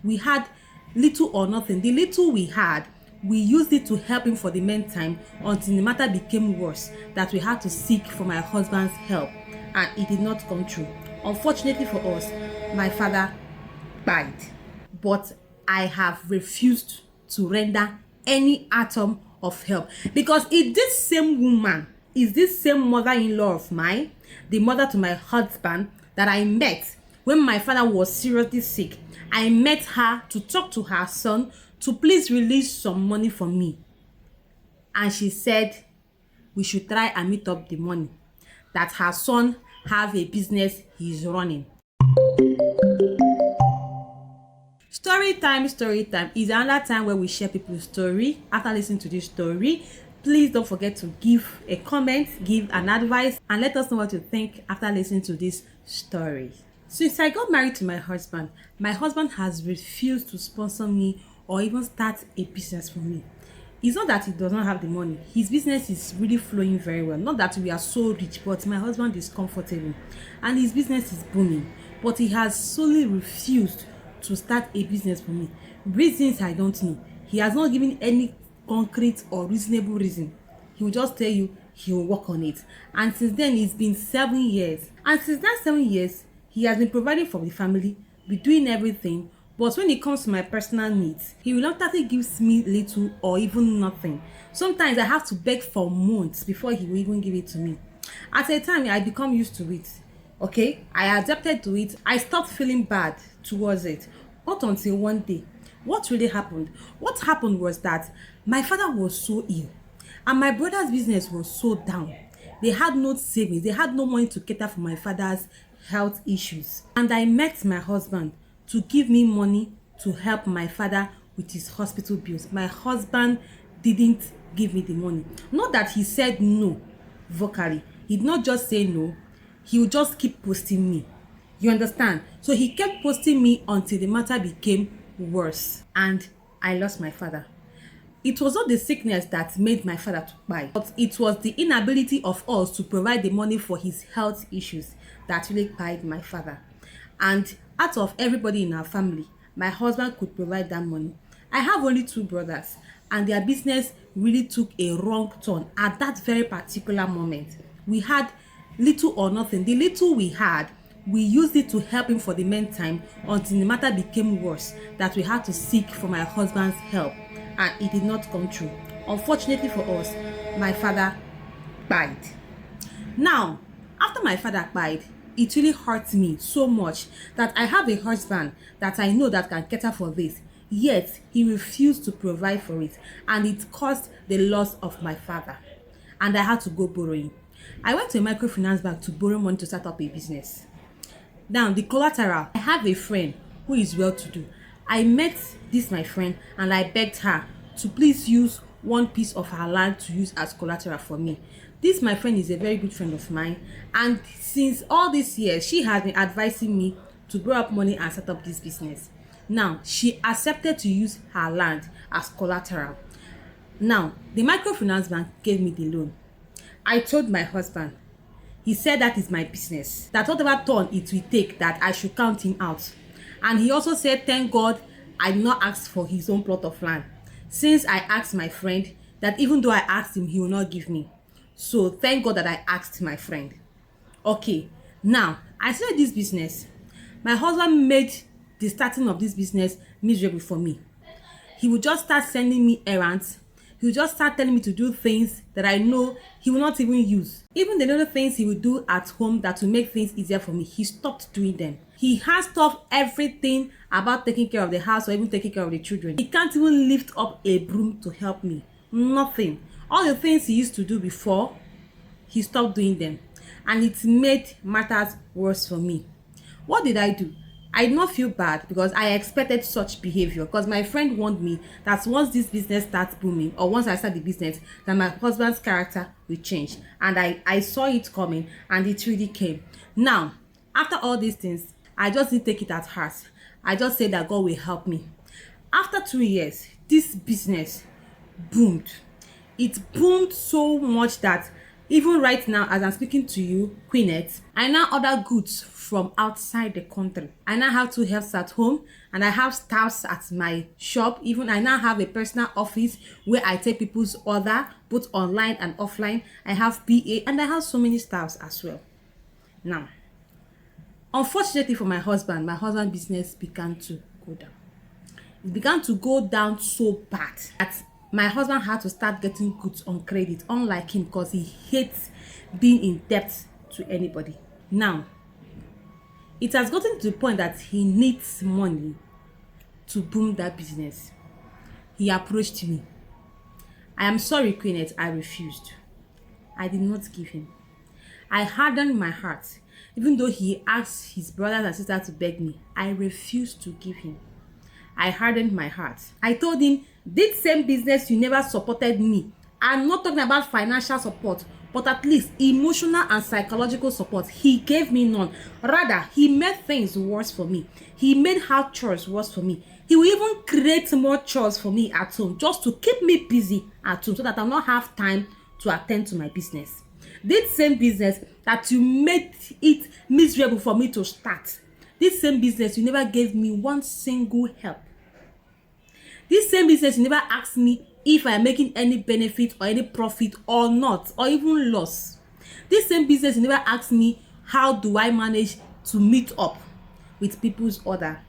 We had little or nothing. The little we had, we used it to help him for the meantime until the matter became worse, that we had to seek for my husband's help, and it did not come true. Unfortunately for us, my father died, but I have refused to render any atom of help, because if this same woman is this same mother-in-law of mine, the mother to my husband that I met when my father was seriously sick. I met her to talk to her son to please release some money for me, and she said we should try and meet up the money, that her son have a business he's running. Story time is another time where we share people's story. After listening to this story, please don't forget to give a comment, give an advice, and let us know what you think after listening to this story. Since I got married to my husband has refused to sponsor me or even start a business for me. It's not that he does not have the money. His business is really flowing very well. Not that we are so rich, but my husband is comfortable and his business is booming. But he has solely refused to start a business for me. Reasons I don't know. He has not given any concrete or reasonable reason. He will just tell you he will work on it. And since then, it's been 7 years. And since that 7 years, he has been providing for the family, be doing everything. But when it comes to my personal needs, he reluctantly gives me little or even nothing. Sometimes I have to beg for months before he will even give it to me. At a time, I become used to it. Okay, I adapted to it. I stopped feeling bad towards it. Not until one day. What really happened? What happened was that my father was so ill, and my brother's business was so down. They had no savings. They had no money to cater for my father's health issues. And I met my husband to give me money to help my father with his hospital bills. My husband didn't give me the money. Not that he said no vocally. He did not just say no. He would just keep posting me. You understand? So he kept posting me until the matter became worse and I lost my father. It was not the sickness that made my father to die, but it was the inability of us to provide the money for his health issues that really died my father. And out of everybody in our family, my husband could provide that money. I have only 2 brothers, and their business really took a wrong turn at that very particular moment. We had little or nothing. The little we had, we used it to help him for the meantime until the matter became worse, that we had to seek for my husband's help, and it did not come true. Unfortunately for us, my father died. Now, after my father died, it really hurt me so much that I have a husband that I know that can cater for this, yet he refused to provide for it, and it caused the loss of my father, and I had to go borrowing. I went to a microfinance bank to borrow money to start up a business. Now, the collateral, I have a friend who is well-to-do. I met this my friend and I begged her to please use one piece of her land to use as collateral for me. This my friend is a very good friend of mine, and since all these years she has been advising me to borrow up money and set up this business. Now she accepted to use her land as collateral. Now the microfinance bank gave me the loan. I told my husband. He said that is my business, that whatever turn it will take, that I should count him out. And he also said, thank God I did not ask for his own plot of land, since I asked my friend that even though I asked him, he will not give me. So thank God that I asked my friend. Okay, now I started this business. My husband made the starting of this business miserable for me. He would just start sending me errands. He would just start telling me to do things that I know he will not even use. Even the little things he would do at home that will make things easier for me, he stopped doing them. He has stopped everything about taking care of the house or even taking care of the children. He can't even lift up a broom to help me. Nothing. All the things he used to do before, he stopped doing them. And it made matters worse for me. What did I do? I did not feel bad because I expected such behavior, because my friend warned me that once this business starts booming, or once I start the business, that my husband's character will change. And I saw it coming, and it really came. Now, after all these things, I just didn't take it at heart. I just said that God will help me. After 2 years, this business boomed. It boomed so much that Even right now, as I'm speaking to you, Queenette, I now order goods from outside the country. I now have 2 helps at home, and I have staffs at my shop. Even I now have a personal office where I take people's order, both online and offline. I have PA, and I have so many staffs as well. Now, unfortunately for my husband business began to go down. It began to go down so bad that my husband had to start getting goods on credit, unlike him, because he hates being in debt to anybody. Now, it has gotten to the point that he needs money to boom that business. He approached me. I am sorry, Queenette, I refused. I did not give him. I hardened my heart. Even though he asked his brothers and sisters to beg me, I refused to give him. I hardened my heart. I told him, this same business you never supported me. I'm not talking about financial support, but at least emotional and psychological support. He gave me none. Rather, he made things worse for me. He made house chores worse for me. He will even create more chores for me at home just to keep me busy at home so that I'll not have time to attend to my business. This same business that you made it miserable for me to start, this same business you never gave me one single help. This same business you never asked me if I am making any benefit or any profit or not, or even loss. This same business you never asked me how do I manage to meet up with people's order.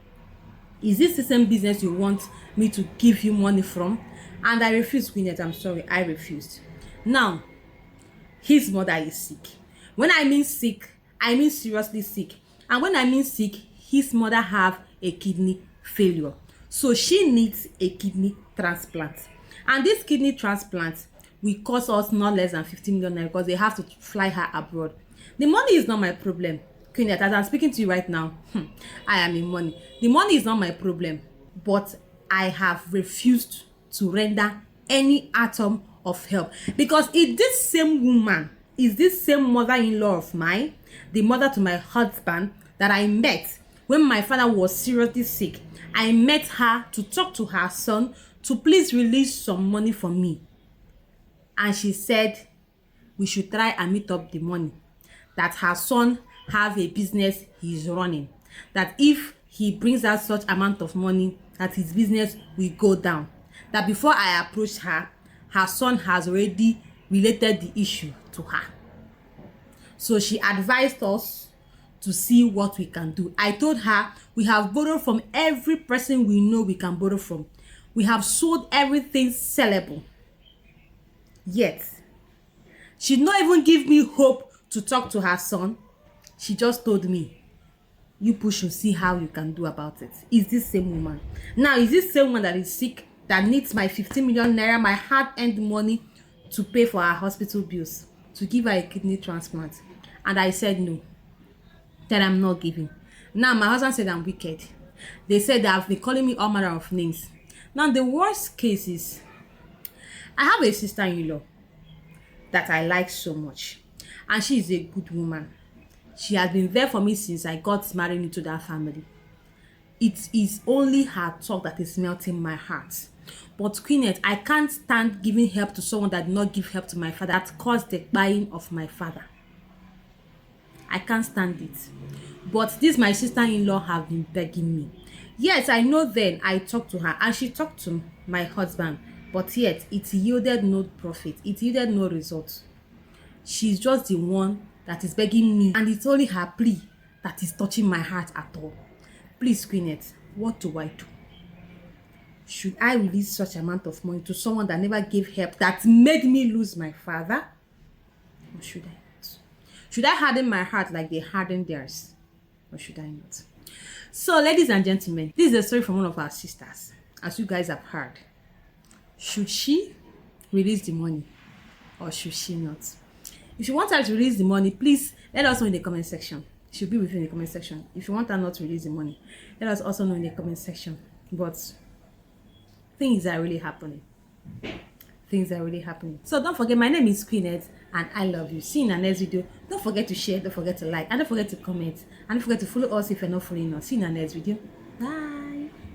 Is this the same business you want me to give you money from? And I refused, Queenette. I'm sorry, I refused. Now, his mother is sick. When I mean sick, I mean seriously sick. And when I mean sick, his mother have a kidney failure. So she needs a kidney transplant. And this kidney transplant will cost us not less than 15 million naira because they have to fly her abroad. The money is not my problem. Queenette, as I'm speaking to you right now, I am in money. The money is not my problem. But I have refused to render any atom of help. Because if this same woman is this same mother-in-law of mine, the mother to my husband that I met when my father was seriously sick, I met her to talk to her son to please release some money for me. And she said we should try and meet up the money. That her son have a business he's running. That if he brings out such amount of money, that his business will go down. That before I approach her, her son has already related the issue to her. So she advised us to see what we can do. I told her we have borrowed from every person we know we can borrow from. We have sold everything sellable. Yet, she did not even give me hope to talk to her son. She just told me, you push and see how you can do about it. Is this same woman? Now, is this same woman that is sick, that needs my 15 million naira, my hard-earned money to pay for her hospital bills, to give her a kidney transplant? And I said no, that I'm not giving. Now, my husband said I'm wicked. They said they have been calling me all manner of names. Now, the worst case is, I have a sister-in-law that I like so much. And she is a good woman. She has been there for me since I got married into that family. It is only her talk that is melting my heart. But Queenette, I can't stand giving help to someone that did not give help to my father. That caused the dying of my father. I can't stand it. But this my sister-in-law have been begging me. Yes, I know then I talked to her and she talked to my husband. But yet, it yielded no profit. It yielded no result. She's just the one that is begging me. And it's only her plea that is touching my heart at all. Please, Queenette, what do I do? Should I release such amount of money to someone that never gave help, that made me lose my father? Or should I not? Should I harden my heart like they hardened theirs? Or should I not? So, ladies and gentlemen, this is a story from one of our sisters, as you guys have heard. Should she release the money or should she not? If you want her to release the money, please let us know in the comment section. It should be within the comment section. If you want her not to release the money, let us also know in the comment section. But things are really happening. Things are really happening. So don't forget, my name is Queenette and I love you. See you in the next video. Don't forget to share, don't forget to like, and don't forget to comment, and don't forget to follow us if you're not following us. See you in the next video. Bye.